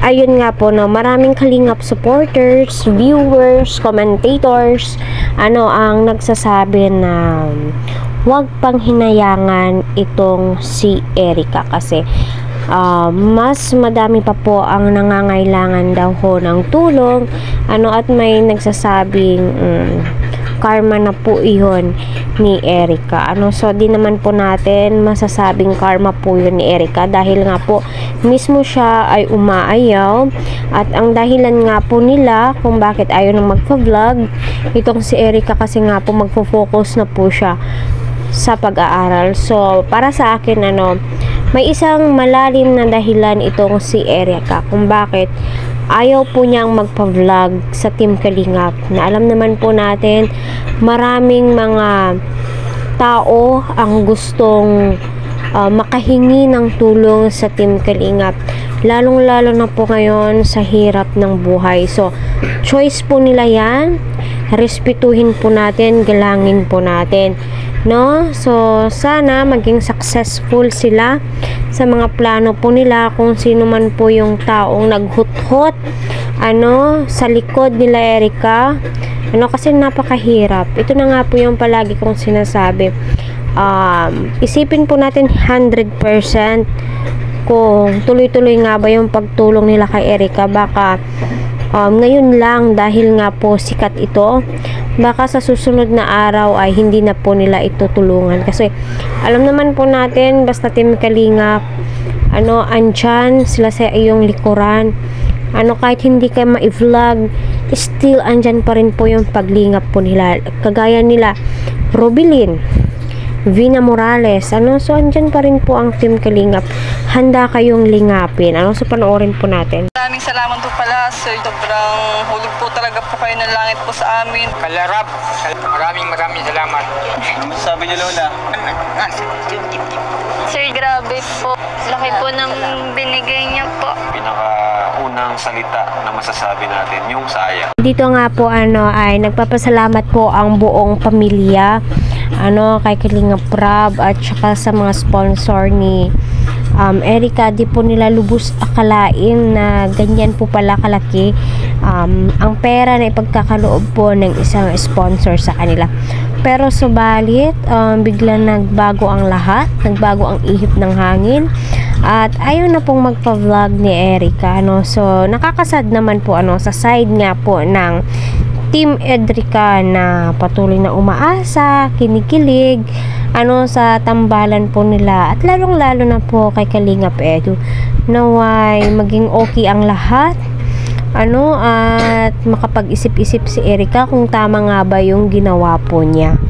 ayun nga po, no, maraming Kalingap supporters, viewers, commentators, ang nagsasabi na huwag pang hinayangan itong si Erica kasi mas madami pa po ang nangangailangan daw ho ng tulong, at may nagsasabing karma na po iyon ni Erica. So di naman po natin masasabing karma po yun ni Erica dahil nga po mismo siya ay umaayaw, at ang dahilan nga po nila kung bakit ayaw nang magpa-vlog itong si Erica kasi nga po magfo-focus na po siya sa pag-aaral. So para sa akin, may isang malalim na dahilan itong si Erica kung bakit ayaw po niyang magpa-vlog sa Team Kalingap, na alam naman po natin maraming mga tao ang gustong makahingi ng tulong sa Team Kalingap, lalong-lalo na po ngayon sa hirap ng buhay. So choice po nila yan, respetuhin po natin, galangin po natin, no? So sana maging successful sila sa mga plano po nila, kung sino man po yung taong naghuthot sa likod nila Erica, kasi napakahirap. Ito na nga po yung palagi kong sinasabi, isipin po natin 100% kung tuloy-tuloy nga ba yung pagtulong nila kay Erica. Baka ngayon lang dahil nga po sikat ito, baka sa susunod na araw ay hindi na po nila ito tulungan, kasi alam naman po natin basta Team Kalingap, andyan sila sa iyong likuran. Kahit hindi ka ma-vlog, still andyan pa rin po yung paglingap po nila, kagaya nila Robilin, Vina Morales, so andyan pa rin po ang Team Kalingap, handa kayong lingapin. So panoorin po natin. Maraming salamat po pala, sir. Sobrang hulog po talaga po kayo ng langit po sa amin. Kalarap, maraming salamat. Ano masasabi niyo, Lola? Sir, grabe po. Laki po ng binigay niyo po. Pinakaunang salita na masasabi natin, yung saya. Dito nga po ay nagpapasalamat po ang buong pamilya kay Kalingap Rab at saka sa mga sponsor ni Erica. Di po nila lubos akalain na ganyan po pala kalaki ang pera na ipagkakaloob po ng isang sponsor sa kanila. Pero subalit bigla nagbago ang lahat, nagbago ang ihip ng hangin, at ayaw na pong magpa-vlog ni Erica. So nakakasad naman po sa side nga po ng Team Edrica na patuloy na umaasa, kinikilig sa tambalan po nila, at lalong-lalo na po kay Kalingap Edu, naway maging okay ang lahat, at makapag-isip-isip si Erica kung tama nga ba yung ginawa po niya.